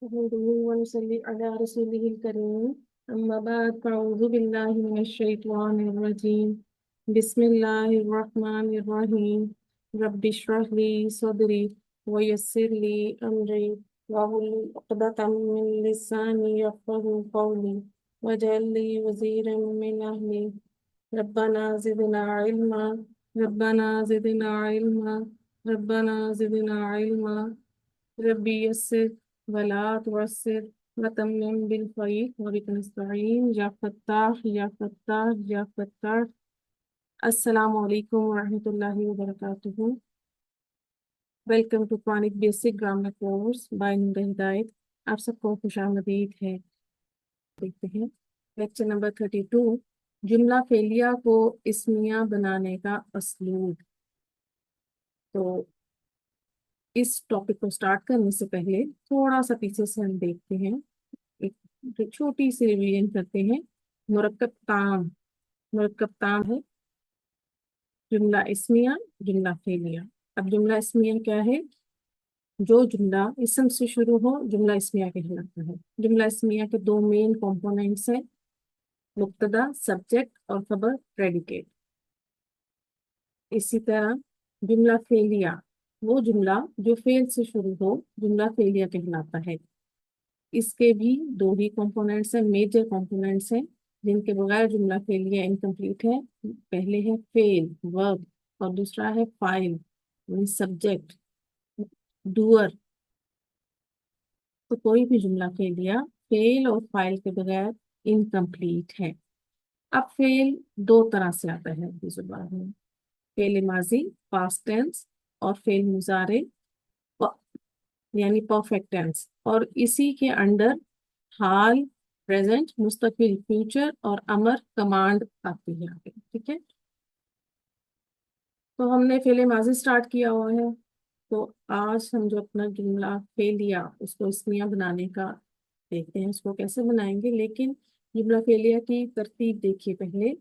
نحمده ونصلي على رسوله الكريم أما بعد فأعوذ بالله من الشيطان الرجيم بسم الله الرحمن الرحيم رب اشرح لي صدري ويسر لي أمري واحلل عقدة من لساني يفقهوا قولي واجعل لي وزيرا من أهلي ربنا زدنا علما ربنا زدنا علما ربنا زدنا علما ربي يسر ولا تعسر وتمم بالخير وبك نستعين يا فتاح يا فتاح يا فتاح السلام علیکم ورحمۃ اللہ وبرکاتہ. Welcome to Quranic basic grammar course by Noor Hidayat. آپ سب کو خوش آمدید ہے. دیکھتے ہیں لیکچر نمبر 32 جملہ فعلیہ کو اسمیہ بنانے کا اسلوب. تو اس ٹاپک کو سٹارٹ کرنے سے پہلے تھوڑا سا پیچھے سے ہم دیکھتے ہیں، ایک چھوٹی سی ریویژن کرتے ہیں. مرکب تام ہے جملہ اسمیہ، جملہ فعلیہ. اب جملہ اسمیہ کیا ہے؟ جو جملہ اسم سے شروع ہو جملہ اسمیہ کہلاتا ہے. جملہ اسمیہ کے دو مین کمپوننٹس ہیں، مبتدا سبجیکٹ اور خبر پریڈیکیٹ. اسی طرح جملہ فعلیہ وہ جملہ جو فعل سے شروع ہو جملہ فعلیہ کہلاتا ہے. اس کے بھی دو ہی کمپوننٹس ہیں، میجر کمپوننٹس ہیں جن کے بغیر جملہ فعلیہ انکمپلیٹ ہے. پہلے ہے فعل ورب اور دوسرا ہے فاعل سبجیکٹ ڈوئر. تو کوئی بھی جملہ فعلیہ فعل اور فاعل کے بغیر انکمپلیٹ ہے. اب فعل دو طرح سے آتا ہے اردو زبان میں، فعل ماضی پاسٹ ٹینس اور فعل مضارع یعنی پرفیکٹ ٹینس، اور اسی کے انڈر حال پریزنٹ مستقبل فیوچر اور امر کمانڈ آتی ہے آگے. ٹھیک ہے، تو ہم نے فعل ماضی سٹارٹ کیا ہوا ہے. تو آج ہم جو اپنا جملہ فعلیہ اس کو اسمیہ بنانے کا دیکھتے ہیں، اس کو کیسے بنائیں گے. لیکن جملہ فعلیہ کی ترتیب دیکھیے پہلے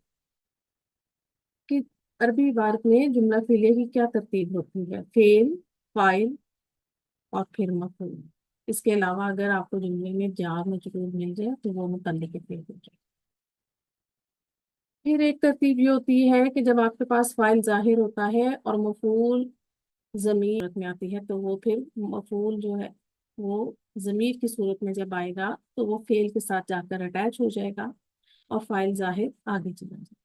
کہ عربی عبارت میں جملہ فعلیہ کی کیا ترتیب ہوتی ہے، فعل فاعل اور پھر مفعول. اس کے علاوہ اگر آپ کو جملے میں جار مجرور مل جائے تو وہ متعلق فعل ہو جائے. پھر ایک ترتیب یہ ہوتی ہے کہ جب آپ کے پاس فاعل ظاہر ہوتا ہے اور مفعول ضمیر میں آتی ہے تو وہ پھر مفعول جو ہے وہ ضمیر کی صورت میں جب آئے گا تو وہ فعل کے ساتھ جا کر اٹیچ ہو جائے گا اور فاعل ظاہر آگے چلا جائے گا.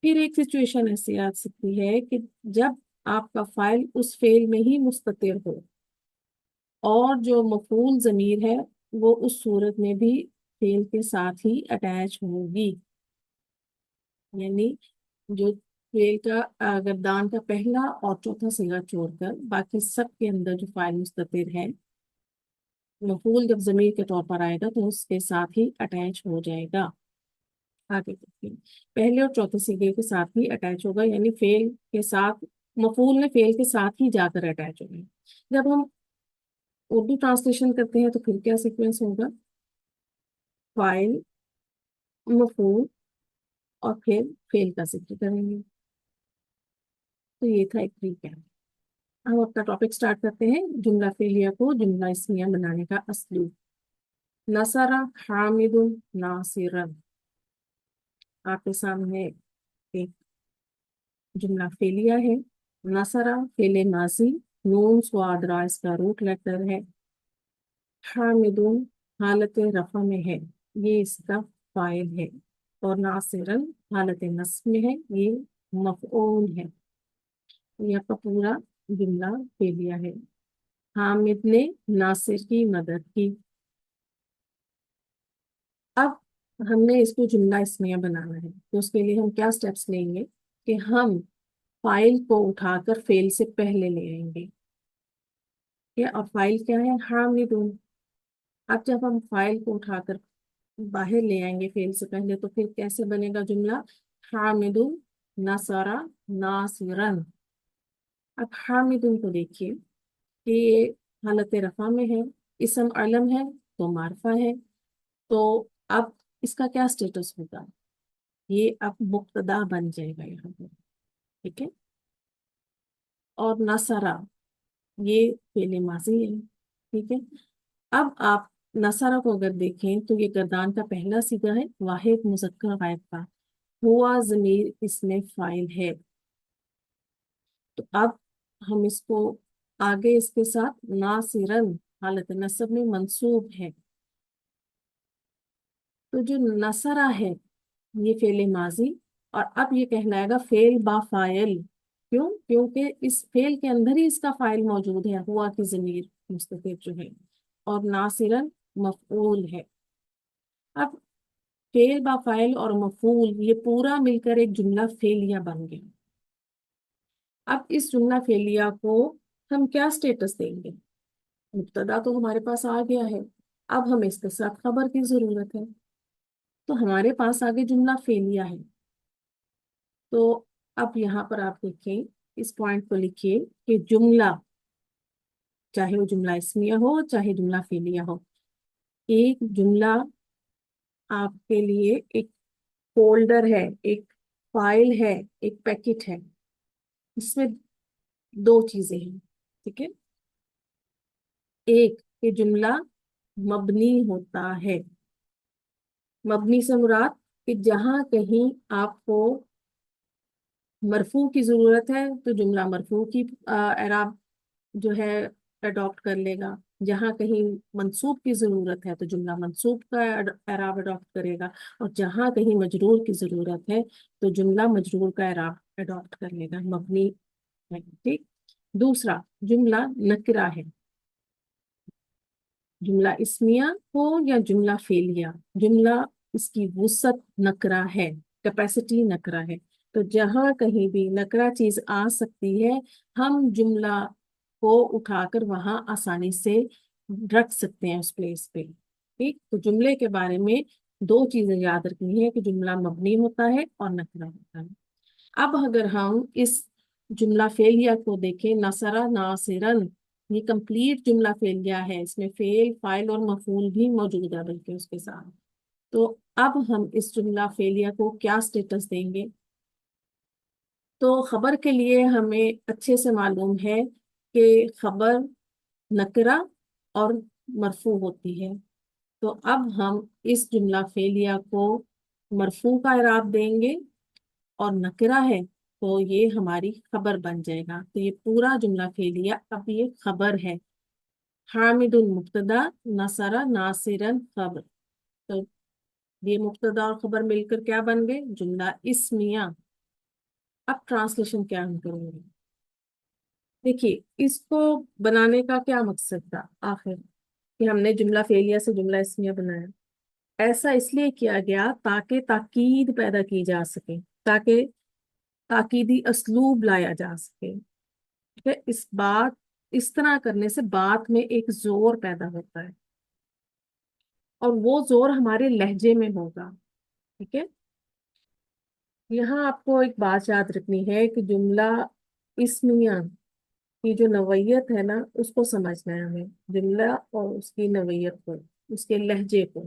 پھر ایک سچویشن ایسی آ سکتی ہے کہ جب آپ کا فاعل اس فعل میں ہی مستتر ہو اور جو مفعول ضمیر ہے وہ اس صورت میں بھی فعل کے ساتھ ہی اٹیچ ہوگی. یعنی جو فعل کا گردان کا پہلا اور چوتھا صیغہ چھوڑ کر باقی سب کے اندر جو فاعل مستتر ہے مفعول جب ضمیر کے طور پر آئے گا تو اس کے ساتھ ہی اٹیچ ہو جائے گا. آگے دیکھیں، پہلے اور چوتھے صیغے کے ساتھ ہی اٹیچ ہوگا، یعنی فعل کے ساتھ مفعول نے فعل کے ساتھ ہی جا کر اٹیچ ہوگا. جب ہم اردو ٹرانسلیشن کرتے ہیں تو پھر کیا سیکوینس ہوگا، فاعل مفعول اور پھر فعل کا ذکر کریں گے. تو یہ تھا ایک ریکیپ. ہم اپنا ٹاپک سٹارٹ کرتے ہیں، جملہ فعلیہ کو جملہ اسمیہ بنانے کا اسلوب. نصر حامد ناصرا. آپ کے سامنے ایک جملہ فعلیہ ہے. نصر فعل ماضی، نون صاد را اس کا روٹ لیٹر ہے. حامد حالت رفع میں ہے، یہ اس کا فاعل ہے. اور ناصرا حالت نصب میں ہے، یہ مفعول ہے. یہ آپ کا پورا جملہ فعلیہ ہے. حامد نے ناصر کی مدد کی. اب ہم نے اس کو جملہ اسمیہ بنانا ہے تو اس کے لیے ہم کیا سٹیپس لیں گے کہ ہم فاعل کو اٹھا کر فعل سے پہلے لے آئیں گے. اور فاعل کیا ہے، حامدون. اب جب ہم فاعل کو اٹھا کر باہر لے آئیں گے فعل سے پہلے تو پھر کیسے بنے گا جملہ، حامدون نصر ناصرن. اب حامدون کو دیکھیے کہ یہ حالت رفع میں ہے، اسم علم ہے تو معرفہ ہے. تو اب اس کا کیا سٹیٹس ہوگا، یہ اب مبتدا بن جائے گا یہاں پر. ٹھیک ہے، اور نصرہ یہ فعل ماضی ہے. ٹھیک ہے، अब आप नसरा को अगर देखें तो ये गर्दान का पहला सीगा है, वाहिद मुज़क्कर गायब का, हुआ ज़मीर इसमें फाइल है। तो अब हम इसको आगे इसके साथ नासिरन हालत नसब में मंसूब है। तो जो नसरा है ये फेल माजी, और अब ये कहलाएगा फेल बा फाइल। क्यों? क्योंकि इस फेल के अंदर ही इसका फाइल मौजूद है, हुआ की ज़मीर मुस्ततिर जो है, और नासिरन मफऊल है। अब फेल बा फाइल और मफूल ये पूरा मिलकर एक जुमला फेलिया बन गया। अब इस जुमला फेलिया को हम क्या स्टेटस देंगे? मुब्तदा तो हमारे पास आ गया है, अब हमें इसके साथ खबर की जरूरत है। तो हमारे पास आगे जुमला फेलिया है। तो अब यहाँ पर आप देखें, इस पॉइंट को लिखिए कि जुमला, चाहे वो जुमला इस्मिया हो चाहे जुमला फेलिया हो, एक जुमला आपके लिए एक फोल्डर है, एक फाइल है, एक पैकेट है। इसमें दो चीजें हैं, ठीक है। एक, ये जुमला मबनी होता है। मबनी से मुराद कि जहां कहीं आपको मरफू की जरूरत है तो जुमला मरफू की एराब जो है अडॉप्ट कर लेगा। जहां कहीं मंसूब की जरूरत है तो जुमला मंसूब का एराब अडॉप्ट करेगा, और जहां कहीं मजरूर की जरूरत है तो जुमला मजरूर का एराब अडॉप्ट कर लेगा, मबनी है, ठीक। दूसरा, जुमला नकरा है। जुमला इस्मिया हो या जुमला फेलिया, जुमला इसकी वुसत नकरा है, कैपेसिटी नकरा है। तो जहां कहीं भी नकरा चीज आ सकती है, हम जुमला को उठाकर वहां आसानी से रख सकते हैं उस प्लेस पे, ठीक। तो जुमले के बारे में दो चीजें याद रखनी है कि जुमला मबनी होता है और नकरा होता है। अब अगर हम इस जुमला फेलिया को देखें, नसरा नासिरन, ये कंप्लीट जुमला फेलिया है, इसमें फेल फाइल और मफूल भी मौजूद है बल्कि उसके साथ। तो अब हम इस जुमला फेलिया को क्या स्टेटस देंगे? तो खबर के लिए हमें अच्छे से मालूम है कि खबर नकरा और मरफू होती है। तो अब हम इस जुमला फेलिया को मरफू का इराब देंगे, और नकरा है तो ये हमारी खबर बन जाएगा। तो ये पूरा जुमला फेलिया अब ये खबर है। हामिदुल मुब्तदा, नसरा नासिरन खबर। तो ये मुब्तदा और खबर मिलकर क्या बन गए? जुमला इस्मिया। अब ट्रांसलेशन क्या हम करेंगे? देखिए, इसको बनाने का क्या मकसद था आखिर, कि हमने जुमला फेलिया से जुमला इस्मिया बनाया। ऐसा इसलिए किया गया ताकि ताकीद पैदा की जा सके, ताकि ताकीदी असलूब लाया जा सके। ठीक है, इस तरह करने से बात में एक जोर पैदा होता है, और वो जोर हमारे लहजे में होगा, ठीक है। यहाँ आपको एक बात याद रखनी है कि जुमला इस्मिया की जो नवैयत है ना, उसको समझना है हमें, जुमला और उसकी नवैयत को, उसके लहजे को।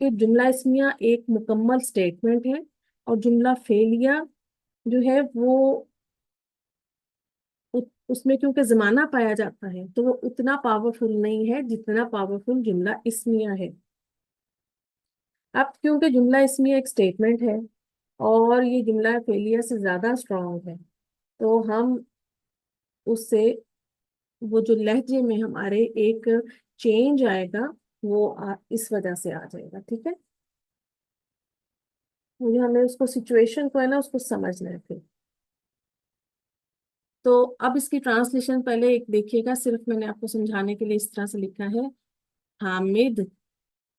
कि जुमला इस्मिया एक मुकम्मल स्टेटमेंट है, और जुमला फेलिया जो है वो उसमें क्योंकि जमाना पाया जाता है तो वो उतना पावरफुल नहीं है जितना पावरफुल जुमला इस्मिया है। अब क्योंकि जुमला इस्मिया एक स्टेटमेंट है और ये जुमला फेलियर से ज्यादा स्ट्रांग है, तो हम उससे वो जो लहजे में हमारे एक चेंज आएगा, वो इस वजह से आ जाएगा, ठीक है। मुझे हमें उसको सिचुएशन को है ना उसको समझना है फिर। तो अब इसकी ट्रांसलेशन पहले एक देखिएगा, सिर्फ मैंने आपको समझाने के लिए इस तरह से लिखा है, हामिद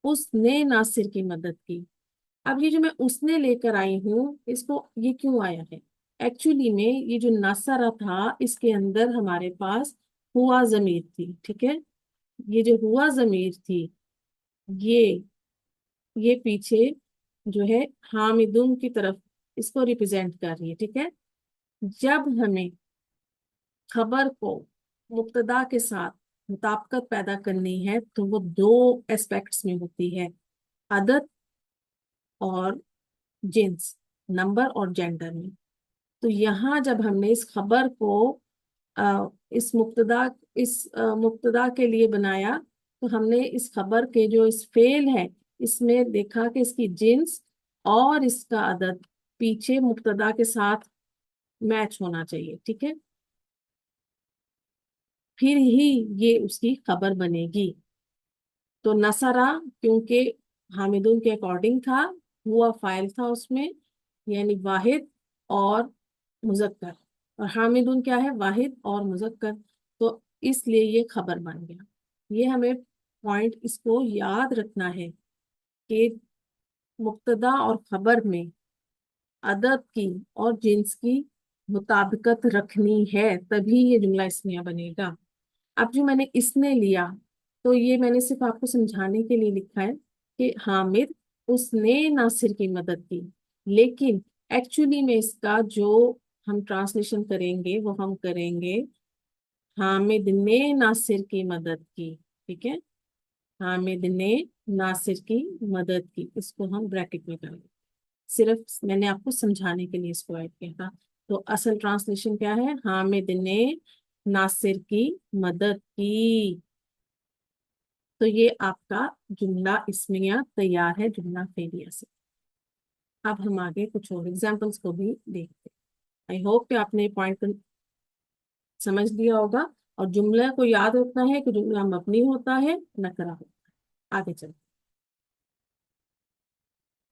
उसने नासिर की मदद की। अब ये जो मैं उसने लेकर आई हूँ, इसको ये क्यों आया है? एक्चुअली में ये जो नासरा था इसके अंदर हमारे पास हुआ जमीर थी, ठीक है। ये जो हुआ जमीर थी, ये ये पीछे जो है हामिदुन की तरफ इसको रिप्रेजेंट कर रही है, ठीक है। जब हमें खबर को मुब्तदा के साथ मुताबिकत पैदा करनी है तो वो दो एस्पेक्ट्स में होती है, अदद और जिन्स, नंबर और जेंडर में। तो यहाँ जब हमने इस खबर को इस मुब्तदा के लिए बनाया, تو ہم نے اس خبر کے جو اس فعل ہے اس میں دیکھا کہ اس کی جنس اور اس کا عدد پیچھے مبتدا کے ساتھ میچ ہونا چاہیے، ٹھیک ہے، پھر ہی یہ اس کی خبر بنے گی۔ تو نصرہ کیونکہ حامدون کے اکارڈنگ تھا، ہوا فائل تھا اس میں، یعنی واحد اور مذکر، اور حامدون کیا ہے؟ واحد اور مذکر، تو اس لیے یہ خبر بن گیا۔ یہ ہمیں پوائنٹ اس کو یاد رکھنا ہے کہ مبتدا اور خبر میں عدد کی اور جنس کی مطابقت رکھنی ہے، تبھی یہ جملہ اسمیہ بنے گا۔ اب جو میں نے اس نے لیا، تو یہ میں نے صرف آپ کو سمجھانے کے لیے لکھا ہے کہ حامد اس نے ناصر کی مدد کی، لیکن ایکچولی میں اس کا جو ہم ٹرانسلیشن کریں گے وہ ہم کریں گے حامد نے ناصر کی مدد کی، ٹھیک ہے، حامد نے ناصر کی مدد کی، اس کو ہم بریکٹ میں کریں گے، صرف میں نے آپ کو سمجھانے کے لیے اس کو ایڈ کیا تھا۔ تو اصل ٹرانسلیشن کیا ہے؟ حامد نے ناصر کی مدد کی۔ تو یہ آپ کا جملہ اسمیہ تیار ہے جملہ فعلیہ سے۔ اب ہم آگے کچھ اور ایگزامپلس کو بھی دیکھتے ہیں۔ آئی ہوپ کہ آپ نے پوائنٹ سمجھ لیا ہوگا، اور جملہ کو یاد رکھنا ہے کہ جملہ مبنی ہوتا ہے، نکرہ ہوتا ہے۔ آگے چلتے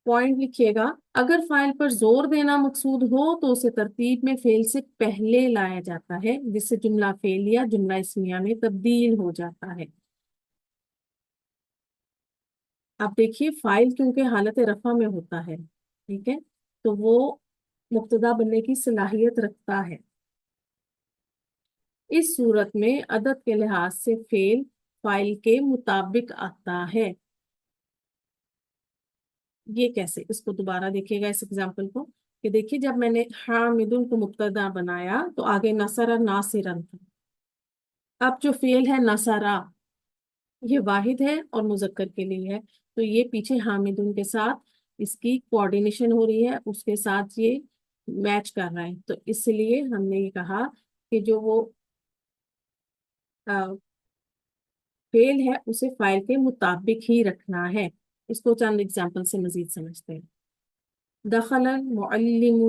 پوائنٹ لکھیے گا، اگر فائل پر زور دینا مقصود ہو تو اسے ترتیب میں فعل سے پہلے لایا جاتا ہے، جس سے جملہ فعلیہ جملہ اسمیہ میں تبدیل ہو جاتا ہے۔ اب دیکھیے فائل کیونکہ حالت رفع میں ہوتا ہے، ٹھیک ہے، تو وہ مبتدا بننے کی صلاحیت رکھتا ہے۔ اس صورت میں عدد کے لحاظ سے فعل فائل کے مطابق آتا ہے۔ یہ کیسے؟ اس کو دوبارہ دیکھیے گا اس ایگزامپل کو، کہ دیکھیے جب میں نے حامدن کو مبتدا بنایا تو آگے نصر ناصرن تھا۔ اب جو فعل ہے نصرہ، یہ واحد ہے اور مذکر کے لیے ہے، تو یہ پیچھے حامدن کے ساتھ اس کی کوآرڈینیشن ہو رہی ہے، اس کے ساتھ یہ میچ کر رہا ہے، تو اس لیے ہم نے یہ کہا کہ جو وہ فعل ہے اسے فائل کے مطابق ہی رکھنا ہے۔ اس کو چند ایگزامپل سے مزید سمجھتے ہیں۔ دخل المعلم،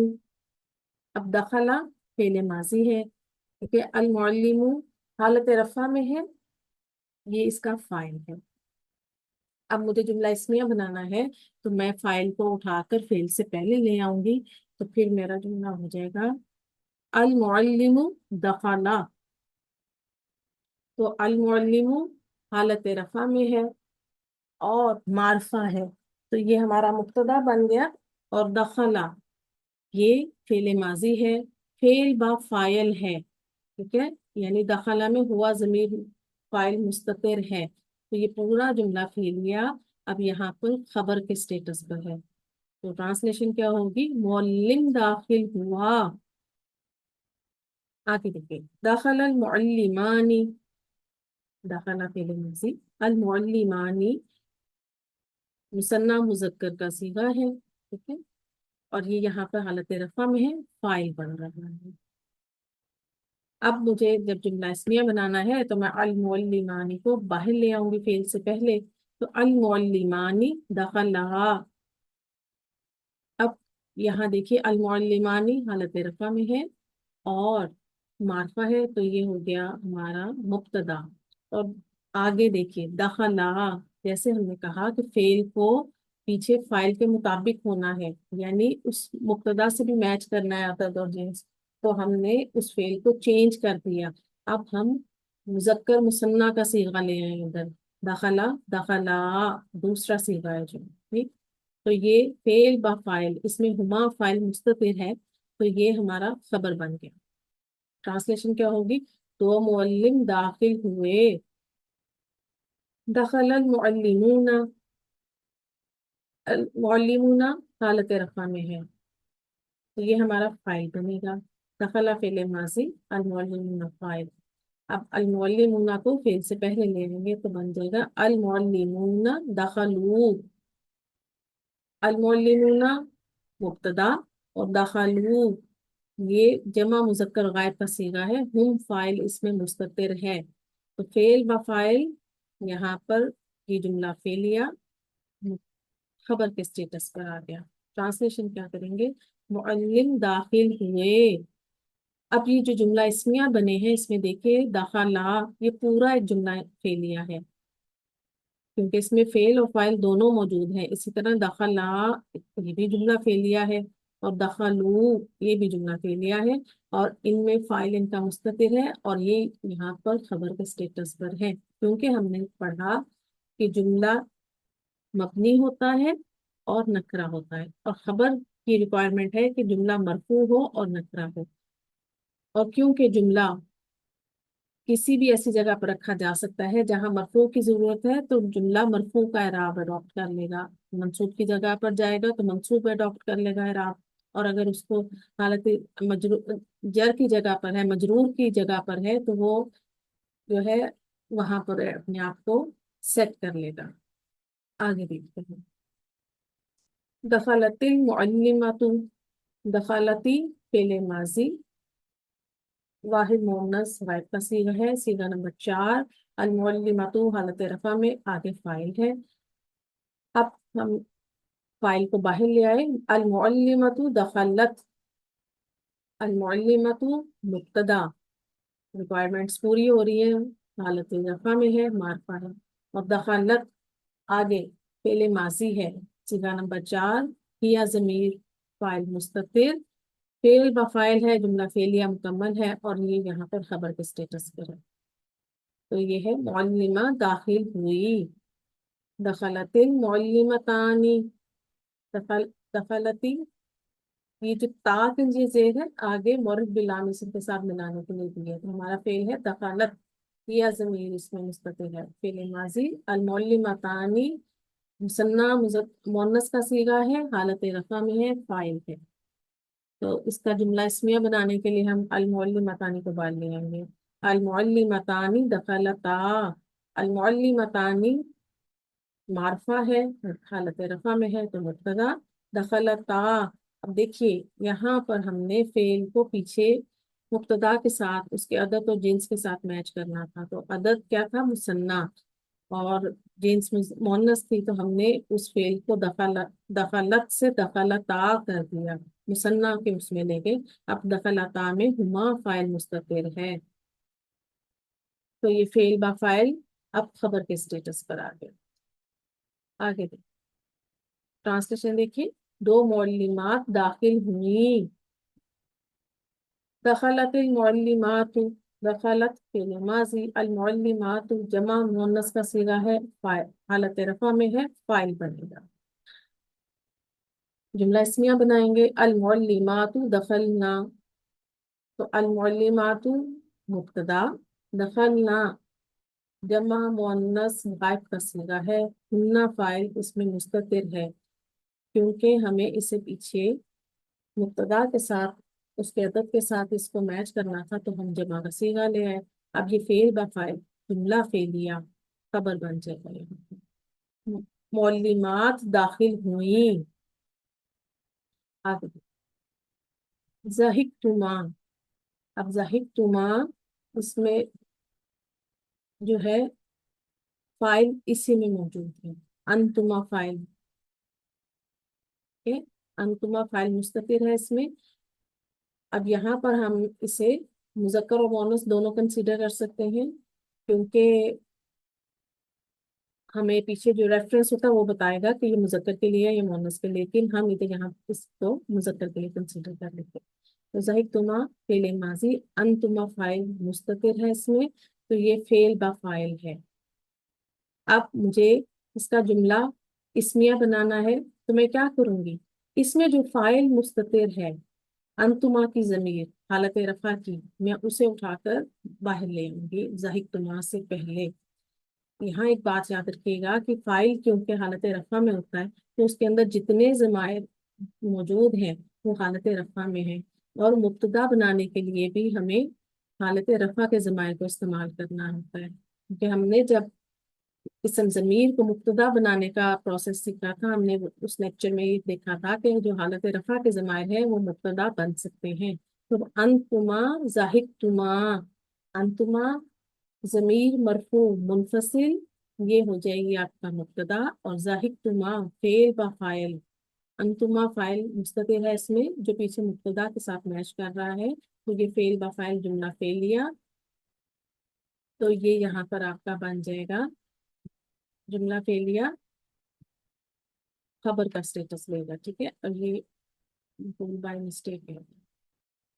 اب دخلا فعل ماضی ہے، کیونکہ المعلم حالت رفع میں ہے، یہ اس کا فائل ہے۔ اب مجھے جملہ اسمیہ بنانا ہے تو میں فائل کو اٹھا کر فعل سے پہلے لے آؤں گی، تو پھر میرا جملہ ہو جائے گا المعلم دخلا، تو المعلم حالت رفع میں ہے اور معرفہ ہے، تو یہ ہمارا مبتدا بن گیا، اور دخلا یہ فعل ماضی ہے، فعل با فاعل ہے، ٹھیک ہے، یعنی دخلا میں ہوا ضمیر فاعل مستتر ہے، تو یہ پورا جملہ فعلیہ اب یہاں پر خبر کے سٹیٹس پر ہے۔ تو ٹرانسلیشن کیا ہوگی؟ معلم داخل ہوا۔ آگے دیکھیں، دخل المعلمانی، دخلا فعل ماضی، المعلمانی مثنیٰ مذکر کا صیغہ ہے، ٹھیک ہے، اور یہ یہاں پر حالت رفع میں ہے، فاعل بن رہا ہے۔ اب مجھے جب جملہ اسمیہ بنانا ہے تو میں المعلمانی کو باہر لے آؤں گی فعل سے پہلے، تو المعلمانی دخلہا۔ اب یہاں دیکھیے المعلمانی حالت رفع میں ہے اور معرفہ ہے، تو یہ ہو گیا ہمارا مبتدا، اور آگے دیکھیے دخلہا، جیسے ہم نے کہا کہ فعل کو پیچھے فائل کے مطابق ہونا ہے، یعنی اس مبتدا سے بھی میچ کرنا ہے عدد اور جنس، تو ہم نے اس فعل کو چینج کر دیا، اب ہم مذکر مثنیٰ کا صیغہ لے آئے ادھر، دخلا دخلا دوسرا صیغہ ہے جو، ٹھیک، تو یہ فعل با فاعل، اس میں ہما فاعل مستتر ہے، تو یہ ہمارا خبر بن گیا۔ ٹرانسلیشن کیا ہوگی؟ تو معلم داخل ہوئے، دخل المعلمون، المعلمون حالت رفع میں ہے، تو یہ ہمارا فاعل بنے گا، دخل فعل ماضی، المعلمون فاعل۔ اب المعلمون کو فعل سے پہلے لے لیں گے تو بن جائے گا المعلمون دخلوا، المعلمون مبتدا اور دخلوا یہ جمع مذکر غائب کا صیغہ ہے، ہم فاعل اس میں مستتر ہے، تو فعل با فاعل यहाँ पर ये जुमला फेलिया खबर के स्टेटस पर आ गया। ट्रांसलेशन क्या करेंगे, मुअल्लिम दाखिल हुए। अब ये जो जुमला इसमिया बने हैं इसमें देखिए दखला, ये पूरा एक जुमला फेलिया है क्योंकि इसमें फेल और फाइल दोनों मौजूद हैं। इसी तरह दखला ये भी जुमला फेलिया है, और दखलू ये भी जुमला फेलिया है, और इनमें फाइल इनका मुस्ततिर है और ये यहाँ पर खबर के स्टेटस पर है, क्योंकि हमने पढ़ा कि जुमला मबनी होता है और नकरा होता है, और खबर की रिक्वायरमेंट है कि जुमला मरफू हो और नकरा हो। और क्योंकि जुमला किसी भी ऐसी जगह पर रखा जा सकता है जहां मरफू की जरूरत है, तो जुमला मरफू का एराब अडॉप्ट कर लेगा। मंसूब की जगह पर जाएगा तो मंसूब अडॉप्ट कर लेगा एराब, और अगर उसको हालत मजरूर जर की जगह पर है, मजरूर की जगह पर है, तो वो जो है वहां पर अपने आप को सेट कर लेगा। आगे देखते हैं। दखलतिल मुअल्लिमतु, दखलती फेले माजी वाहिद मोनस गायब का सीगा है, सीगा नंबर 4। अल मुअल्लिमतु हालत रफा में आगे फाइल है। अब हम फाइल को बाहर ले आए। अल मुअल्लिमतु दखलत, अल मुअल्लिमतु मुब्तदा, रिक्वायरमेंट्स पूरी हो रही है, हालत रफा में है, मारफा है। और दखलत आगे फेले माजी है, सीगा नंबर 4। हिया ज़मीर फाइल मुस्ततिर, फेल बफाइल है, जुमला फेलिया मुकम्मल है, और ये यहाँ पर खबर के स्टेटस पर है। तो ये है मुअल्लिमा दाखिल हुई। दखलतिल मुअल्लिमतानी, दखल दखलती, ये जो ता के ये जेर है आगे मोरफ बिलाम इस्म के साथ मिलाने के लिए दिया, तो हमारा फेल है दखलत, या ज़मीर इसमें मुस्ततिर है, फेल माजी। अल मुअल्लिमतानी मुसन्ना मुअन्नस का सीगा है, हालत रफा में है, फाइल है। तो इसका जुमला इसमिया बनाने के लिए हम अल मुअल्लिमतानी को बाल ले आएंगे। अल मुअल्लिमतानी दखलता, अल मुअल्लिमतानी मारफा है, हालत रफा में है, तो मुब्तदा। दखलता, अब देखिए यहाँ पर हमने फेल को पीछे मुब्तदा के साथ उसके अदद और जिन्स के साथ मैच करना था। तो अदद क्या था, मुसन्ना, और जिन्स मुअन्नस थी, तो हमने उस फेल को दखलत से दखलता कर दिया, मुसन्ना के उसमें लेके। अब दखलता में हुमा फाइल मुस्ततिर है, तो ये फेल बा फाइल अब खबर के स्टेटस पर आ गया। आगे ट्रांसलेशन देखिए। दो मुअल्लिमात दाखिल हुई। दखलतिल मुअल्लिमातु, दखलत फेल माजी, अल मुअल्लिमातु जमा मुअन्नस का सीगा है, फाइल हालत रफा में है, फाइल बनेगा। जुमला इसमिया बनाएंगे। अल मुअल्लिमातु दखलना, तो अल मुअल्लिमातु मुब्तदा, दखलना जमा मुअन्नस गायब का सीगा है, हुन्ना फाइल इसमें मुस्ततिर है, क्योंकि हमें इसे पीछे मुब्तदा के साथ उसके अदद के साथ इसको मैच करना था, तो हम जमा का सीगा ले आए। अब ये फेल बा फाइल जुमला फेलिया खबर बन जाएगा यहाँ पे। मौलिमात दाखिल हुई। आगे ज़हिक तुमा, अब ज़हिक तुमा इसमें जो है फाइल इसी में मौजूद है, अनतुमा फाइल के, अनतुमा फाइल मुस्ततिर है इसमें। अब यहाँ पर हम इसे मुज़क्कर और मुअन्नस दोनों कंसीडर कर सकते हैं, क्योंकि हमें पीछे जो रेफरेंस होता है वो बताएगा कि ये मुज़क्कर के लिए है या मुअन्नस के लिए, लेकिन हम इधर यहाँ इसको मुज़क्कर के लिए कंसीडर कर लेते हैं। तो ज़ाहिक तुमा फेल माजी, अनतुमा फाइल मुस्ततिर है इसमें, तो ये फेल बा फाइल है। अब मुझे इसका जुमला इस्मिया बनाना है, तो मैं क्या करूंगी, इसमें जो फाइल मुस्ततिर है अंतुमा की जमीर हालत रफा की, मैं उसे उठाकर बाहर ले आऊंगी ज़ाहिक तुमा से पहले। यहाँ एक बात याद रखिएगा कि फाइल क्योंकि हालत रफा में होता है, तो उसके अंदर जितने जमायर मौजूद हैं वो हालत रफा में है, और मुब्तदा बनाने के लिए भी हमें हालत रफा के जमायर को इस्तेमाल करना होता है, क्योंकि हमने जब इसम ज़मीर को मुब्तदा बनाने का प्रोसेस सीखा था, हमने उस लेक्चर में ये देखा था कि जो हालत रफा के जमायर है वो मुब्तदा बन सकते हैं। तो अंतुमा ज़ाहिक तुमा, अंतुमा ज़मीर मरफू मुनफसिल یہ ہو جائے گی آپ کا مبتدا، اور ضاحکتما فعل با فاعل، انتما فاعل مستتر ہے اس میں جو پیچھے مبتدا کے ساتھ میچ کر رہا ہے، تو یہ فعل با فاعل جملہ فعلیہ، تو یہ یہاں پر آپ کا بن جائے گا جملہ فعلیہ خبر کا اسٹیٹس لے گا، ٹھیک ہے، اور یہ بائی مسٹیک ہے،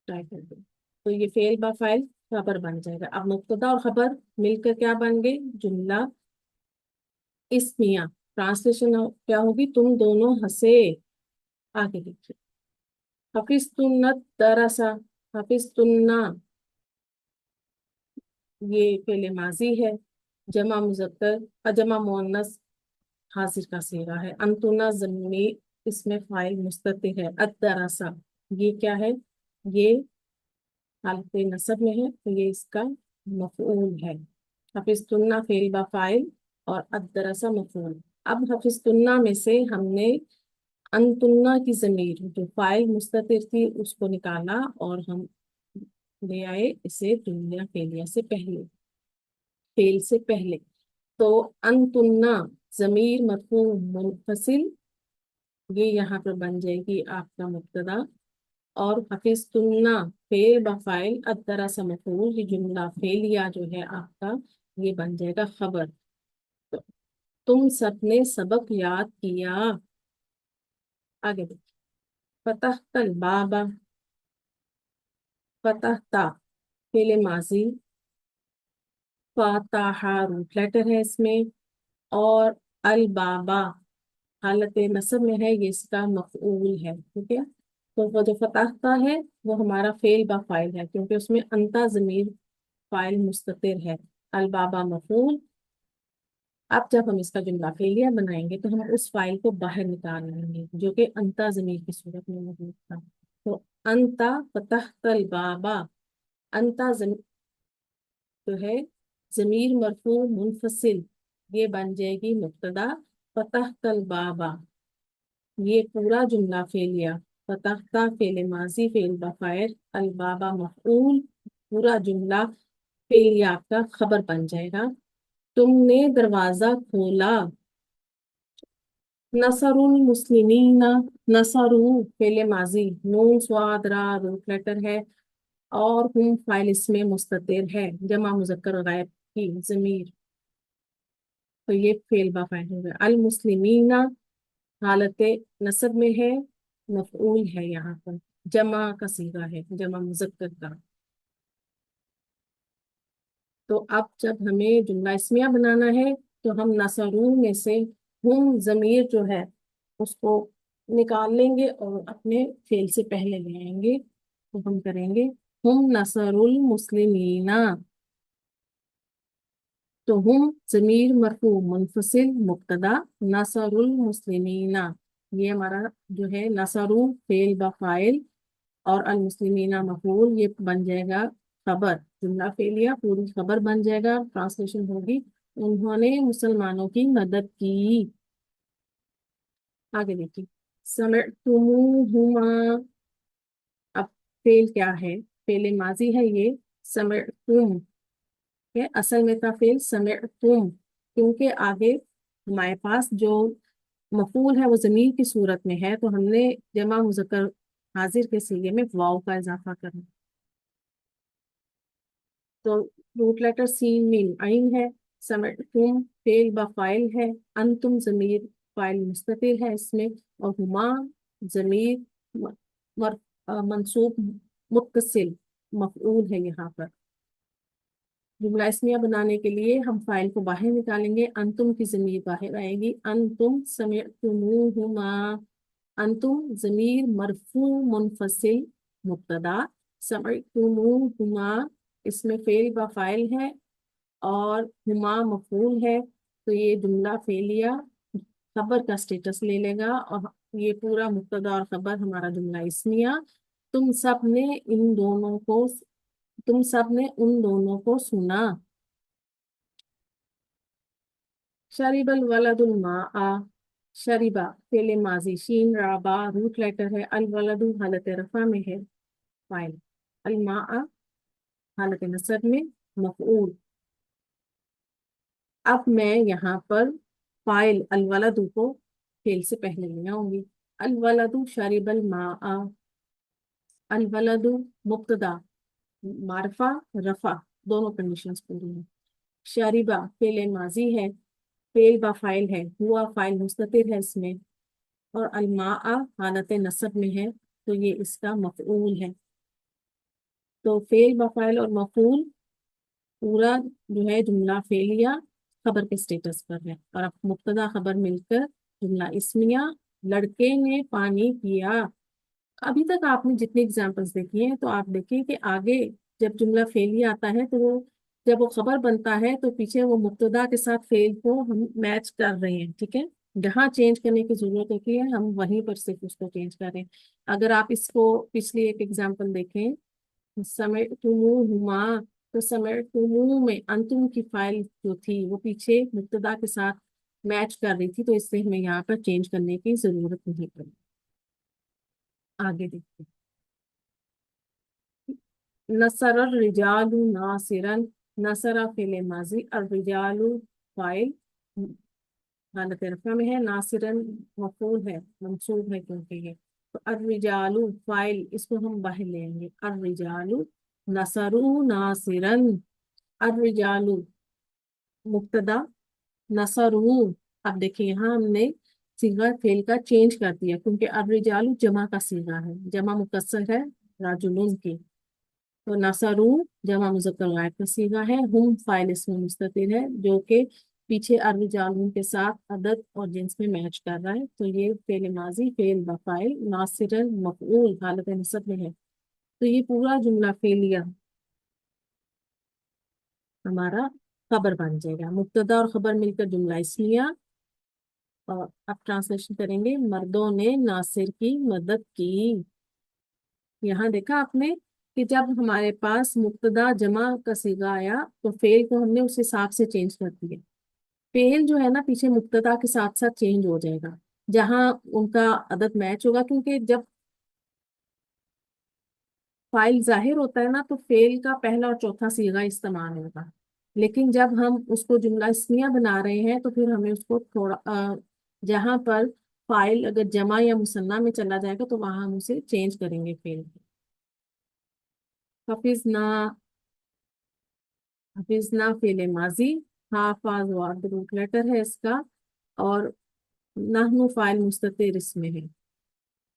ٹرائی کر دیں، تو یہ فعل با فاعل خبر بن جائے گا۔ اب مبتدا اور خبر مل کر کیا بن گئے؟ جملہ اسمیہ۔ ٹرانسلیشن کیا ہوگی؟ تم دونوں ہنسے۔ آگے دیکھیے، حفظتن الدرس، حفظتن یہ فعل ماضی ہے، جمع مذکر جمع مؤنث حاضر کا صیغہ ہے، انتنا ضمیر اس میں فاعل مستتر ہے، الدرس یہ کیا ہے؟ یہ حالت نصب میں ہے، تو یہ اس کا مفعول ہے۔ حفظتن فعل با فاعل اور الدرس مفعول۔ اب حفظتن میں سے ہم نے انتنا کی ضمیر جو فاعل مستتر تھی اس کو نکالا اور ہم لے آئے اسے جملہ فعلیہ سے پہلے، فعل سے پہلے، تو انتنا ضمیر مرفوع منفصل، یہ یہاں پر بن جائے گی آپ کا مبتدا، اور حفظتن فعل با فاعل الدرس مفعول، یہ جملہ فعلیہ جو ہے آپ کا یہ بن جائے گا خبر۔ تو تم سب نے سبق یاد کیا۔ آگے دیکھیں، فتحت الباب، فتحتا فعل ماضی، فاتح روٹ لیٹر ہے اس میں، اور البابا حالت نصب میں ہے، یہ اس کا مفعول ہے، ٹھیک ہے، تو وہ جو فتحتا ہے وہ ہمارا فعل با فاعل ہے کیونکہ اس میں انتا ضمیر فاعل مستتر ہے، البابا مفعول۔ اب جب ہم اس کا جملہ فعلیہ بنائیں گے تو ہم اس فاعل کو باہر نکال لیں گے جو کہ انتا ضمیر کی صورت میں موجود تھا، تو انتا فتحت البابا، انتا تو ہے ضمیر مرفوع منفصل، یہ بن جائے گی مبتدا، فتحت البابا یہ پورا جملہ فعلیہ، فتحتا فعل ماضی فعل با فاعل، البابا مفعول، پورا جملہ فعلیہ آپ کا خبر بن جائے گا۔ تم نے دروازہ کھولا، نصر المسلمین، نصرو فعل ماضی، نون صاد را روٹ لیٹر ہے، اور ہم فاعل اس میں مستتر ہے، جمع مذکر غائب کی ضمیر، تو یہ فعل با فاعل ہو گیا، المسلمین حالت نصب میں ہے، مفعول ہے یہاں پر، جمع کا صیغہ ہے، جمع مذکر کا۔ تو اب جب ہمیں جملہ اسمیہ بنانا ہے تو ہم نصرو میں سے ہم ضمیر جو ہے اس کو نکال لیں گے اور اپنے فعل سے پہلے لے آئیں گے، تو ہم کریں گے ہم نصر المسلمین، تو ہم ضمیر مرفوع منفصل مبتدا، نصر المسلمین یہ ہمارا جو ہے نصرو فعل با فاعل اور المسلمین مفعول، یہ بن جائے گا خبر، جملہ فعلیہ پوری خبر بن جائے گا، ٹرانسلیشن ہوگی انہوں نے مسلمانوں کی مدد کی۔ آگے دیکھیے، سمعتموہما، اب فعل کیا ہے؟ فعل ماضی ہے یہ، سمعتم کہ اصل میں تھا فعل سمعتم، کیونکہ آگے ہمارے پاس جو مفعول ہے وہ ضمیر کی صورت میں ہے، تو ہم نے جمع مذکر حاضر کے صیغے میں واو کا اضافہ کرنا، تو روٹ لیٹر سین میم عین ہے، سمعتم فعل با فاعل ہے، انتم ضمیر فاعل مستتر ہے اس میں، اور ہما ضمیر منصوب متصل مفعول ہے یہاں پر۔ جملہ اسمیہ بنانے کے لیے ہم فاعل کو باہر نکالیں گے، انتم کی ضمیر باہر آئے گی، انتم سمعتموہما، انتم ضمیر مرفوع منفصل مبتدا، سمعتموہما اس میں فعل با فاعل ہے اور ہما مفعول ہے، تو یہ جملہ فعلیہ خبر کا سٹیٹس لے لے گا، اور یہ پورا مبتدا اور خبر ہمارا جملہ اسمیہ، تم سب نے ان دونوں کو، تم سب نے ان دونوں کو سنا۔ شریب الولد الماء، شریبا فعل ماضی شین رابا روٹ لیٹر ہے، الولد حالت رفع میں ہے فاعل، الماء حالت نصب میں مفعول۔ अब मैं यहाँ पर फाइल अलवलदु को फेल से पहले ले आऊंगी। अलवलदु शरिबल मा, अलवलदु मुब्तदा, मारफा रफा दोनों कंडीशंस पूरी हैं। शरिबा फेल माजी है, फेल बा फाइल है, हुआ फाइल मुस्ततिर है इसमें, और अलमा हालत नसब में है, तो ये इसका मफऊल है। तो फेल बा फाइल और मफऊल पूरा जो है जुमला फेलिया खबर के स्टेटस पर है। और अब मुब्तदा खबर मिलकर जुमला इस्मिया, लड़के ने पानी पिया। अभी तक आपने जितनी एग्जाम्पल्स देखी हैं तो आप देखिए कि आगे जब जुमला फेली आता है तो वो जब वो खबर बनता है तो पीछे वो मुब्तदा के साथ फेल को हम मैच कर रहे हैं, ठीक है। जहाँ चेंज करने की जरूरत होती है हम वहीं पर सिर्फ उसको चेंज करें। अगर आप इसको पिछली एक एग्जाम्पल देखें, समय तुमुहुमा, तो समय तुमु में अंतुम की फाइल जो थी वो पीछे मुब्तदा के साथ मैच कर रही थी, तो इससे हमें यहाँ पर चेंज करने की जरूरत नहीं पड़ी। आगे देखते हैं। नसर रिजालु नासिरन, नसरा फेले माजी और रिजालु फाइल हालत रफा में है, नासिरन मफूल है, मंसूब है क्योंकि ये। तो अर्रिजालु फाइल इसको हम बाहर लेंगे, अर्रिजालु नसरु नासिरन, अर्रिजालु मुब्तदा, नसरु। अब देखिए यहाँ हमने सीगा फेल का चेंज कर दिया क्योंकि अर्रिजालु जमा का सीगा है, जमा मुकस्सर है राजुलुन की। तो नसरू जमा मुज़क्कर गायब का सीगा है, हुम फाइल इसमें मुस्ततिर है जो कि पीछे अर्ब जालून के साथ अदद और जिन्स में मैच कर रहा है। तो ये फेल माजी फेल बफाइल नासिरन मफऊल हालत नसब में है। तो ये पूरा जुमला फेलिया हमारा खबर बन जाएगा, मुब्तदा और खबर मिलकर जुमला इसलिया। और अब ट्रांसलेशन करेंगे, मर्दों ने नासिर की मदद की। यहाँ देखा आपने कि जब हमारे पास मुब्तदा जमा का सीगा आया तो फेल को हमने उस हिसाब से चेंज कर दिया। फेल जो है ना पीछे मुब्तदा के साथ साथ चेंज हो जाएगा जहां उनका अदद मैच होगा, क्योंकि जब फाइल जाहिर होता है ना तो फेल का पहला और चौथा सीगा इस्तेमाल होगा। लेकिन जब हम उसको जुमला इस्मिया बना रहे हैं तो फिर हमें उसको थोड़ा जहां पर फाइल अगर जमा या मुसन्ना में चला जाएगा तो वहां हम उसे चेंज करेंगे फेल को। हफिज ना, हफिजना फेले माजी, हाफाज वार्ड रूट लेटर है इसका, और नहनु फाइल मुस्ततिर इसमें है,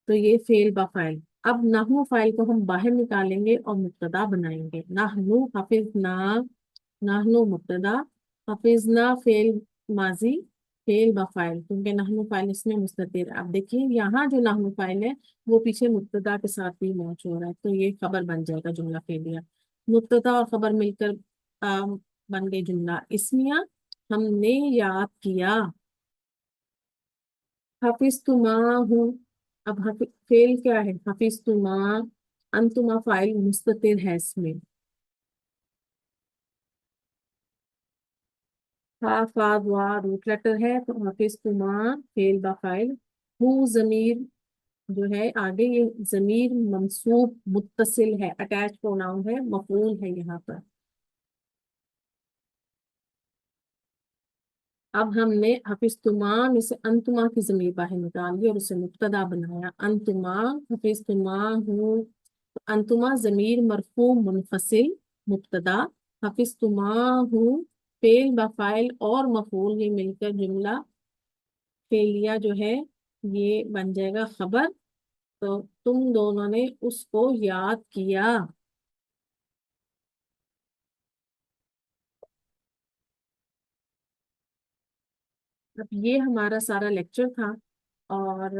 तो ये फेल बा फाइल। अब नहनु फाइल को हम बाहर निकालेंगे और मुब्तदा बनाएंगे, नहनु हफिजना, नहनु मुब्तदा, हफिजना फेल माजी फेल बा फाइल, क्योंकि नहनु फाइल इसमें मुस्ततिर। अब देखिए यहाँ जो नहनु फाइल है वो पीछे मुब्तदा के साथ भी मैच हो रहा है, तो ये खबर बन जाएगा जुमला फेलिया। मुब्तदा और खबर मिलकर बन गई जुमला इस्मिया, हमने याद किया। हाफिज तुमा हूँ, अब फेल क्या है, हाफिज तुमा, अंतुमा फाइल मुस्ततिर है इसमें, हा फा वा रूट लेटर है, तो हाफिज तुमा फेल बा फाइल। हूँ जमीर जो है आगे, ये जमीर मंसूब मुत्तसिल है, अटैच प्रोनाउन है, मफूल है यहाँ पर। अब हमने हफिज तुमा में से अंतुमा की जमीर बाहर निकाल ली और उसे मुब्तदा बनाया, अंतुमा हफिज तुमा हूँ। अंतुमा जमीर मरफू मुनफसिल मुब्तदा, हफिज तुमा हूँ फेल बफाइल और मफूल, ये मिलकर जुमला फेलिया जो है ये बन जाएगा खबर। तो तुम दोनों ने उसको याद किया। अब ये हमारा सारा लेक्चर था, और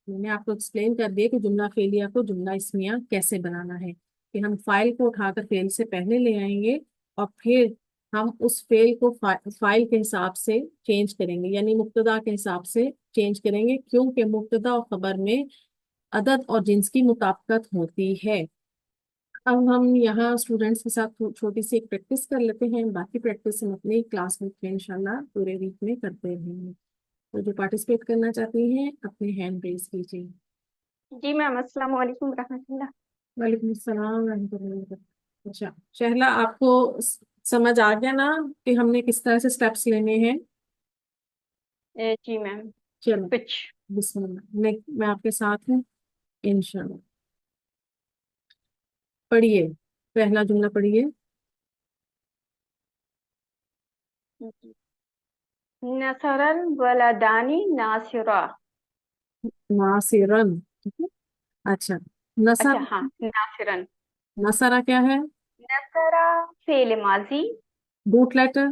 मैंने आपको एक्सप्लेन कर दिया कि जुमला फेलिया को जुमला इस्मिया कैसे बनाना है, कि हम फाइल को उठाकर फेल से पहले ले आएंगे और फिर हम उस फेल को फाइल के हिसाब से चेंज करेंगे, यानी मुब्तदा के हिसाब से चेंज करेंगे, क्योंकि मुब्तदा और खबर में अदद और जिन्स की मुताबिकत होती है। अब हम यहाँ स्टूडेंट्स के साथ छोटी सी एक प्रैक्टिस कर लेते हैं, बाकी प्रैक्टिस हम अपनी क्लास में इंशाल्लाह पूरे वीक में करते रहेंगे। तो जो पार्टिसिपेट करना चाहती हैं अपने हैंड रेज कीजिए। जी मैम, अस्सलाम वालेकुम रहमतुल्लाह। वालेकुम अस्सलाम रहमतुल्लाहि व बरकातहू। अच्छा शहला, आपको समझ आ गया ना कि हमने किस तरह से स्टेप्स लेने हैं? जी मैम। चलो, कुछ। बिस्मिल्लाह, मैं आपके साथ हूँ इंशाल्लाह। पढ़िए, पहला जुमला पढ़िए। नसरल वलदानी नासिरा। नासिरन, ठीक है। अच्छा, अच्छा नसर, हाँ, नासिरन। नसरा क्या है? नसरा फेल माजी। Root letter.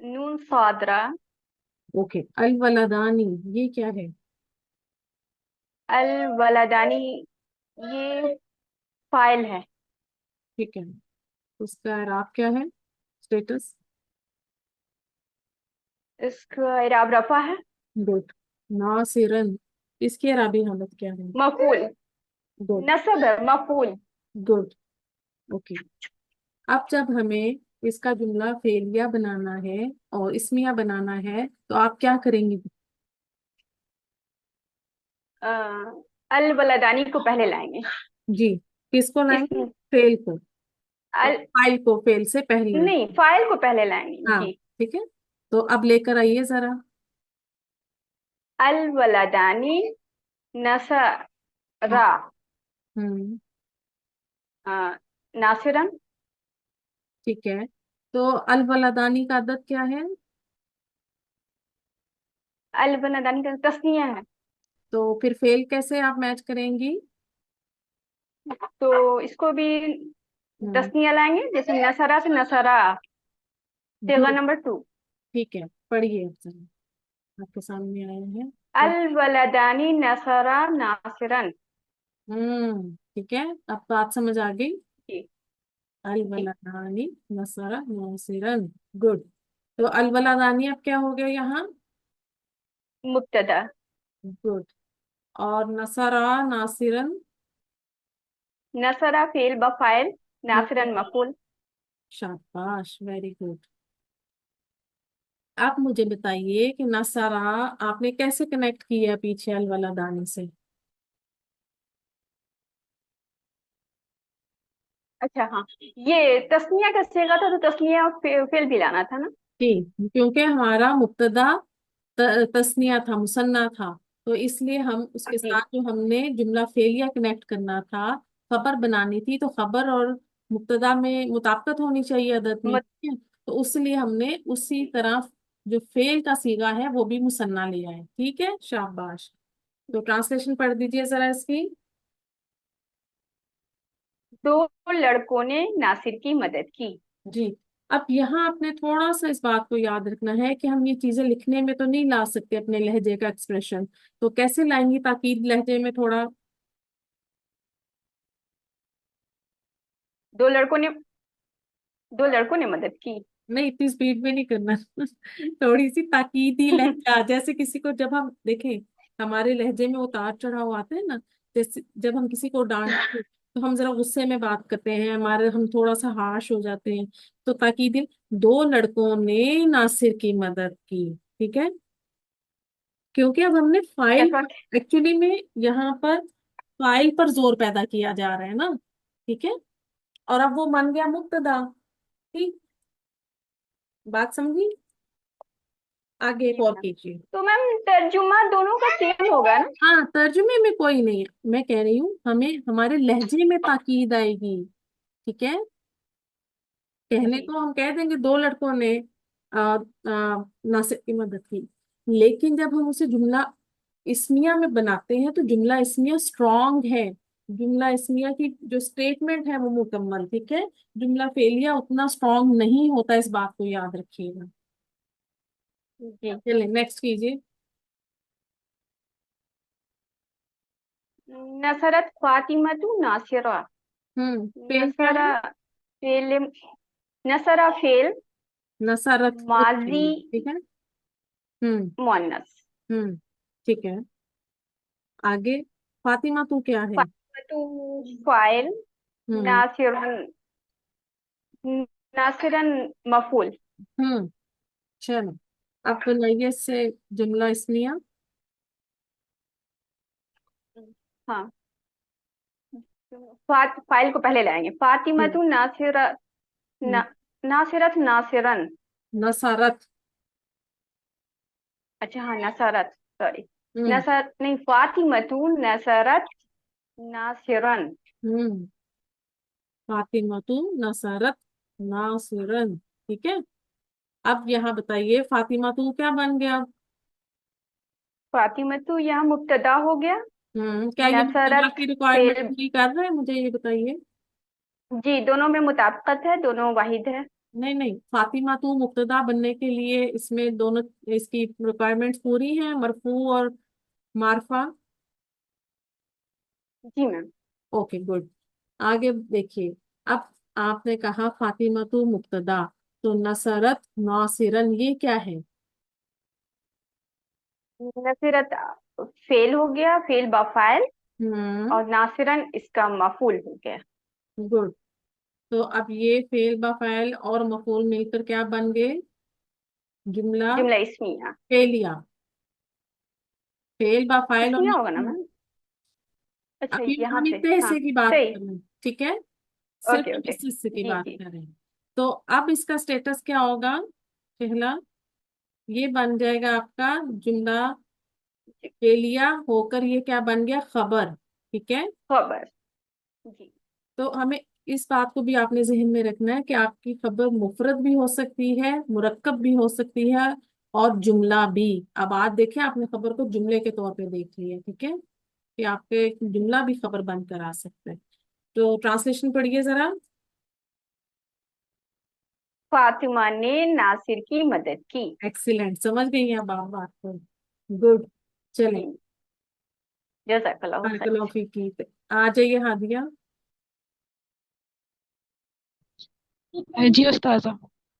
नून सादरा। ओके, अल वलदानी, ये क्या है? अल वलदानी, ये फाइल है। ठीक है, उसका इराब क्या है, स्टेटस? इसका इराब रफा है। गुड। नासिरन, इसकी अरबी हालत क्या है? मफूल। गुड। नसब है, मफूल। गुड। ओके, अब जब हमें इसका जुमला फेलिया बनाना है और इसमिया बनाना है तो आप क्या करेंगे? अ, अल वलदानी को पहले लाएंगे। जी, किसको इस लाएंगे? फेल को। अल फाइल को फेल से पहले। नहीं, फाइल को पहले लाएंगे हाँ, जी। ठीक है। तो अब लेकर आइए जरा। अल वलदानी नसरा। हम्म। अ, नासिरन। ठीक है, तो अल वलदानी का अदद क्या है? अल वलदानी का तस्निया है। तो फिर फेल कैसे आप मैच करेंगी? तो इसको भी हम्म। तस्निया लाएंगे, जैसे नसरा से नसरा। सिगा गुड। Number two. ठीक है, पढ़िए अब जरा, आपके सामने आए हैं। अल वलदानी नसरा नासिरन। ठीक है, अब बात समझ आ गई। जी। अल जी। वलदानी नसरा नासिरन। गुड। तो अल वलदानी अब क्या हो गया यहाँ? मुब्तदा। गुड। और नसरा नासिरन? नसरा फेल बफाइल। हम्म, नासिरन मफूल। शाबाश, वेरी गुड। आप मुझे बताइए कि नसरा आपने कैसे कनेक्ट किया पीछे अल वलदानी से? अच्छा हाँ, ये तस्निया का सेगा था, तो तस्निया और फेल भी लाना था ना। जी, क्योंकि हमारा मुब्तदा तस्निया था, मुसन्ना था, तो इसलिए हम उसके जी। साथ जो हमने जुमला फेलिया कनेक्ट करना था, खबर बनानी थी, तो खबर और मुब्तदा में मुताबिकत होनी चाहिए अदद में, मत, ठीक है। तो उसलिए हमने उसी तरह जो फेल का सीगा है वो भी मुसन्ना लिया है, ठीक है, शाबाश। तो ट्रांसलेशन पढ़ दीजिए जरा इसकी। दो लड़कों ने नासिर की मदद की। जी, अब यहाँ आपने थोड़ा सा इस बात को याद रखना है कि हम ये चीजें लिखने में तो नहीं ला सकते अपने लहजे का एक्सप्रेशन, तो कैसे लाएंगी ताकीद लहजे में थोड़ा? दो लड़कों ने दो लड़कों ने मदद की। नहीं, इतनी स्पीड में नहीं करना थोड़ी सी ताकीदी लहजा, जैसे किसी को जब हम देखें, हमारे लहजे में उतार चढ़ाव आते हैं ना, जैसे जब हम किसी को डांटते हैं, तो हम जरा गुस्से में बात करते हैं, हमारे हम थोड़ा सा हार्श हो जाते हैं। तो ताकीदी, दो लड़कों ने नासिर की मदद की, ठीक है, क्योंकि अब हमने फाइल, नेटवर्क। एक्चुअली में यहाँ पर फाइल पर जोर पैदा किया जा रहा है ना, ठीक है, और अब वो बन गया मुब्तदा। ठीक, बात समझी? आगे एक जी और मैम। कीजिए। तो मैम तर्जुमा दोनों का सेम होगा ना। हाँ, तर्जुमे में कोई नहीं है, मैं कह रही हूँ हमें हमारे लहजे में ताकीद आएगी, ठीक है। कहने जी। को हम कह देंगे दो लड़कों ने नासिर की मदद की, लेकिन जब हम उसे जुमला इस्मिया में बनाते हैं तो जुमला इस्मिया स्ट्रांग है, जुमला इस्मिया की जो स्टेटमेंट है वो मुकम्मल, ठीक है। जुमला फेलिया उतना स्ट्रांग नहीं होता, इस बात को याद रखिएगा। जी। चलिए नेक्स्ट कीजिए। नसरत फातिमतु नासिरा। फेल क्या नसरा है? फेल। नसरा फेल नसरत को माजी चाहिए, ठीक है। हम्म। मुअन्नस। हम्म। ठीक है, आगे, फातिमा तू क्या है? फातिमतु फाइल। हम्म। नासिरन नासिरन मफूल। हम्म। चलो, अब बनाइए इससे जुमला इस्मिया। हाँ, फाइल को पहले लाएंगे। हम्म। फातिमतु नासिरा हम्म, ना, नासिरत नासिरन। नसरत। अच्छा हाँ, नसरत, सॉरी। हम्म। नसर नहीं, फातिमतु नसरत नासिरन। हम्म। फातिमतु नसरत नासिरन। ठीक है। अब यहाँ बताइए फातिमतु क्या बन गया। फातिमतु यहाँ मुब्तदा हो गया। क्या ये मुब्तदा नसरत की रिक्वायरमेंट फेल। पूरी कर रहे हैं, मुझे ये बताइए। जी, दोनों में मुताबिकत है, दोनों वाहिद है। नहीं नहीं, फातिमा तू मुब्तदा बनने के लिए इसमें दोनों इसकी रिक्वायरमेंट्स पूरी हैं, मरफू और मारफा। जी मैम। Okay good. आगे देखिए। अब आपने कहा फातिमा तू मुब्तदा, तो नसरत नासिरन ये क्या है। नसीरत फेल हो गया, फेल बाफाइल। हम्म। और नासिरन इसका मफूल हो गया। गुड। तो अब ये फेल बा फाइल और मफूल मिलकर क्या बन गए, जुमला जुमला इस्मिया। फेलिया। फेल बा फाइल और इस्मिया होगा ना मफूल। मैम? अच्छा, अभी यहाँ हम से, इतने हाँ। हिस्से की बात सही। कर रहे हैं, ठीक है। सिर्फ ओके हम ओके। इस हिस्से की जी बात जी। कर रहे हैं। तो अब इसका स्टेटस क्या होगा। पहला, ये बन जाएगा आपका जुमला जी, फेलिया होकर ये क्या बन गया, खबर। ठीक है। खबर। जी। तो हमें इस बात को भी आपने जहन में रखना है कि आपकी खबर मुफरद भी हो सकती है, मुरक्कब भी हो सकती है, और जुमला भी। अब आज देखें, आपने खबर को जुमले के तौर पे देख लिया, ठीक है, कि आपके जुमला भी खबर बनकर आ सकता है। तो ट्रांसलेशन पढ़िए जरा। फातिमा ने नासिर की मदद की। एक्सीलेंट, समझ गई हैं आप बात को। गुड। चलें। जी। जज़ाकल्लाहु खैर। बारकल्लाहु फीकी। आ जाइए हादिया। जी उस्ताजा।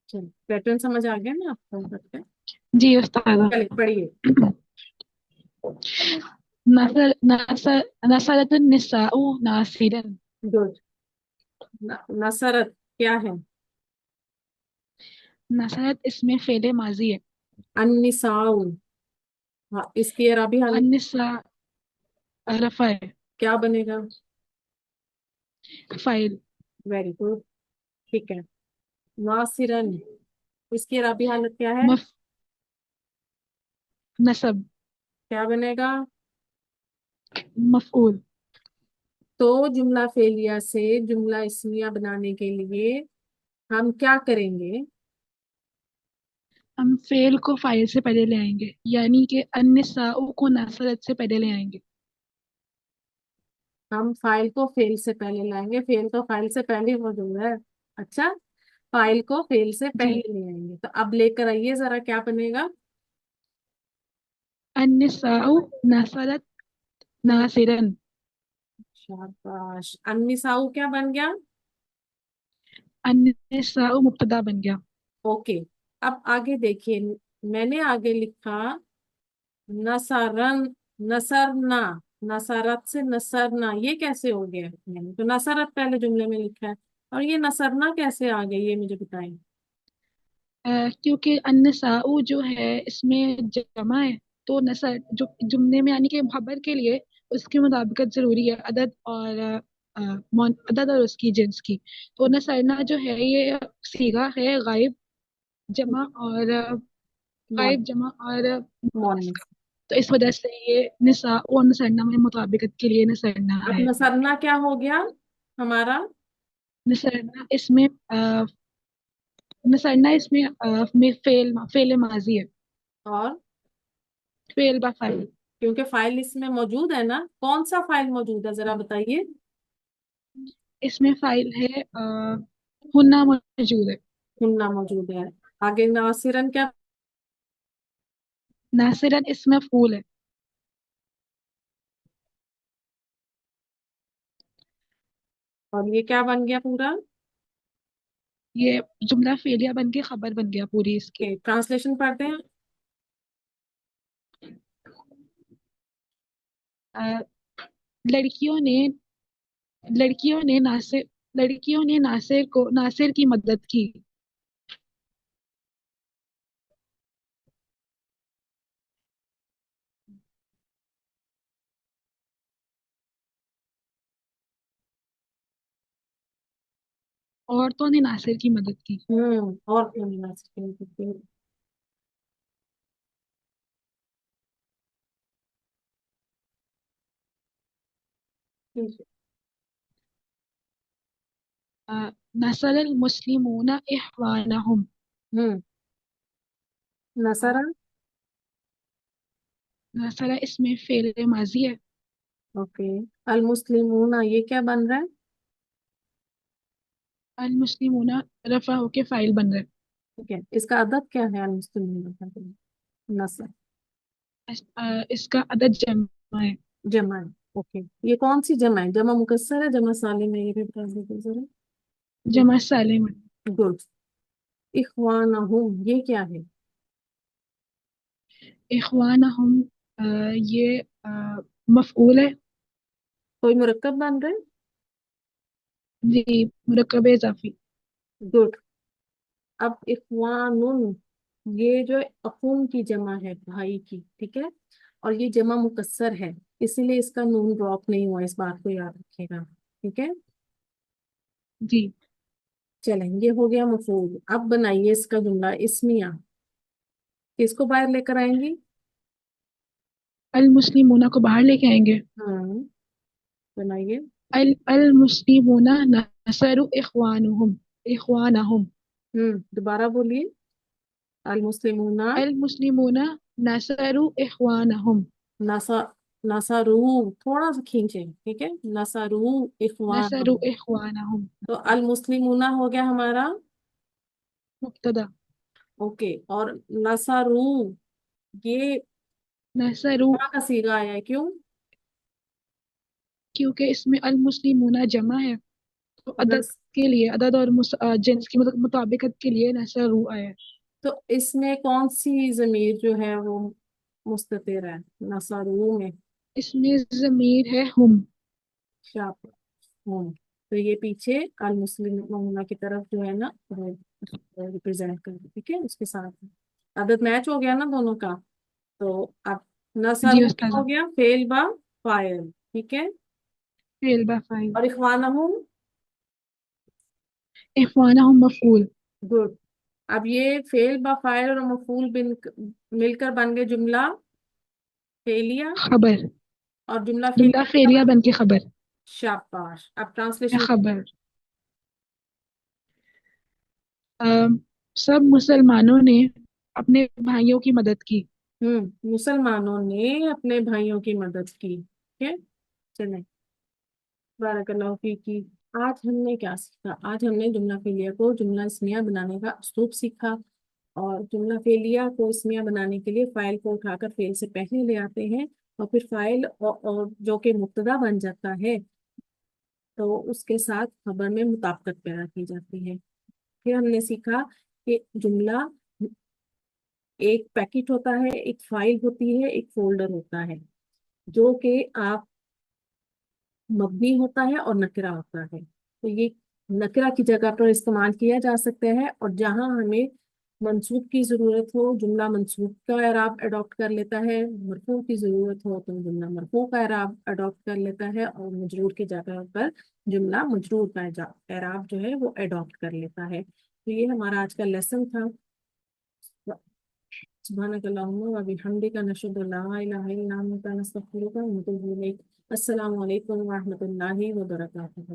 चलिए, पैटर्न समझ आ गया ना आपको, करके जी उस्ताजा। चलिए पढ़िए। नसर नसर नसरतुन निसाउ नासिरन। गुड। नसरत क्या है। नसरत इसमें फेले माजी है। अन्निसाउ। हाँ, इसकी अरबी हालत अन्निसा रफा है। क्या बनेगा। फाइल। Very good. ठीक है। नासिरन, इसकी अरबी हालत क्या है। मफ नसब। क्या बनेगा। मफऊल। तो जुमला फेलिया से जुमला इस्मिया बनाने के लिए हम क्या करेंगे। हम फेल को फाइल से पहले ले आएंगे, यानी कि अन्निसाउ को नसरत से पहले ले आएंगे। हम फाइल को फेल से पहले लाएंगे, फेल तो फाइल से पहले ही मौजूद है। अच्छा, फाइल को फेल से जी। पहले ले आएंगे, तो अब लेकर आइए जरा क्या बनेगा। अन्निसाउ नसरत हम्म। नासिरन। शाबाश, अन्निसाउ क्या बन गया। अन्निसाउ मुब्तदा बन गया। ओके। अब आगे देखिए, मैंने आगे लिखा नसरन, नसरना, नसरत से नसरना, ये कैसे हो गया। मैंने तो नसरत पहले जुमले में लिखा है, और ये नसरना कैसे आ गई, ये मुझे बताएं। क्योंकि अन्नसाउ जो है इसमें जमा है, तो नसर जो जुमले में यानी कि खबर के लिए उसकी मुताबिकत जरूरी है, अदद और अदद और उसकी जिन्स की। तो नसरना जो है ये सीगा है गायब जमा और मौन, गायब जमा और मौन मुअन्नस में। का। तो इस वजह से ये निसा और नसरना में मुताबिकत के लिए नसरना अब है। नसरना क्या हो गया हमारा। नसरना इसमें नसरना इसमें में फेल माजी है। और फेल बा फाइल। क्योंकि फाइल इसमें मौजूद है ना, कौन सा फाइल मौजूद है जरा बताइए। इसमें फाइल है हुन्ना मौजूद है। हुन्ना मौजूद है। आगे नासिरन क्या। नासिरन इसमें फूल है। और ये क्या बन गया पूरा। ये जुमला फेलिया बन के खबर बन गया पूरी इसकी। ट्रांसलेशन पढ़ते हैं। अ, लड़कियों ने लड़कियों ने नासिर की मदद की। عورتوں نے ناصر کی مدد کی. اور کیوں نہیں لا سکتے. نصر المسلمون اخوانهم. ہوں نصرہ. نصر اس میں فعل ماضی ہے. اوکے. المسلمون یہ کیا بن رہا ہے؟ المسلمون رفع ہو کے فاعل بن رہے. ٹھیک ہے. اس کا عدد کیا ہے المسلمون کا؟ نصر اس کا عدد جمع ہے. جمع ہے. اوکے. یہ کون سی جمع ہے؟ جمع مکسر ہے جمع سالم ہے؟ یہ بھی بتا دیتے ذرا. جمع سالم ہے. گڈ. اخوانہم یہ کیا ہے؟ اخوانہم یہ مفعول ہے. کوئی مرکب بن رہے؟ جی مرکب اضافی. گڈ. اب اخوان یہ جو اخون کی جمع ہے بھائی کی، ٹھیک ہے، اور یہ جمع مکسر ہے، اسی لیے اس کا نون ڈراپ نہیں ہوا. اس بات کو یاد رکھیے گا. ٹھیک ہے. جی چلیں یہ ہو گیا مفعول. اب بنائیے اس کا جملہ اسمیہ. کس کو باہر لے کر آئیں گی؟ المسلمون کو باہر لے کے آئیں گے. ہاں بنائیے. المسلمون نصروا اخوانہم. دوبارہ بولیے. المسلمون المسلمون نصروا اخوانہم. نصرو تھوڑا سا کھینچے. ٹھیک ہے. نصرو اخوان. نصروا اخوانہم تو المسلمون ہو گیا ہمارا مبتدا. اوکے. اور نصرو یہ نصروا جمع کا صیغہ آیا ہے. کیوں؟ کیونکہ اس میں المسلمون جمع ہے تو اگر عدد کے لیے عدد اور جنس کی مطابقت کے لیے نصروا آیا. تو اس میں کون سی ضمیر جو ہے وہ مستتر ہے نصرو میں؟ اس میں ضمیر ہے ہم. شاپ ہوں. تو یہ پیچھے المسلمون کی طرف جو ہے نا ریپرزینٹ کر. ٹھیک ہے. اس کے ساتھ عدد میچ ہو گیا نا دونوں کا. تو اب جی نصرو استاذہ. ہو گیا فعل با فاعل. ٹھیک ہے. فعل با فاعل. اور اخوانہم اخوانہم مفعول. گڈ. اب یہ فعل با فاعل اور مفعول مل کر بن گئے جملہ فعلیہ. خبر. اور جملہ جملہ فعلیہ فعلیہ بن کے خبر. شاباش. اب ٹرانسلیشن. خبر. سب مسلمانوں نے اپنے بھائیوں کی مدد کی. مسلمانوں نے اپنے بھائیوں کی مدد کی. ٹھیک ہے. چلیں بارک اللہ فیکی. آج ہم نے کیا سیکھا؟ آج ہم نے جملہ فعلیہ کو جملہ اسمیہ بنانے کا اسلوب سیکھا. اور جملہ فعلیہ کو اسمیہ بنانے کے لیے فاعل کو اٹھا کر فعل سے پہلے لے آتے ہیں اور پھر فاعل اور جو کہ مبتدا بن جاتا ہے تو اس کے ساتھ خبر میں مطابقت پیدا کی جاتی ہے. پھر ہم نے سیکھا کہ جملہ ایک پیکٹ ہوتا ہے، ایک فائل ہوتی ہے، ایک فولڈر ہوتا ہے جو کہ آپ مبنی ہوتا ہے اور نکرہ ہوتا ہے. تو یہ نکرہ کی جگہ پر استعمال کیا جا سکتا ہے. اور جہاں ہمیں منصوب کی ضرورت ہو جملہ منصوب کا اعراب اڈاپٹ کر لیتا ہے، مرفوع کی ضرورت ہو تو جملہ مرفوع کا اعراب اڈاپٹ کر لیتا ہے، اور مجرور کی جگہ پر جملہ مجرور کا اعراب جو ہے وہ اڈاپٹ کر لیتا ہے. تو یہ ہمارا آج کا لیسن تھا. سبحانک اللہم و بحمدک نشہد ان لا الہ الا انت نستغفرک ونتوب الیک. السلام علیکم ورحمۃ اللہ وبرکاتہ.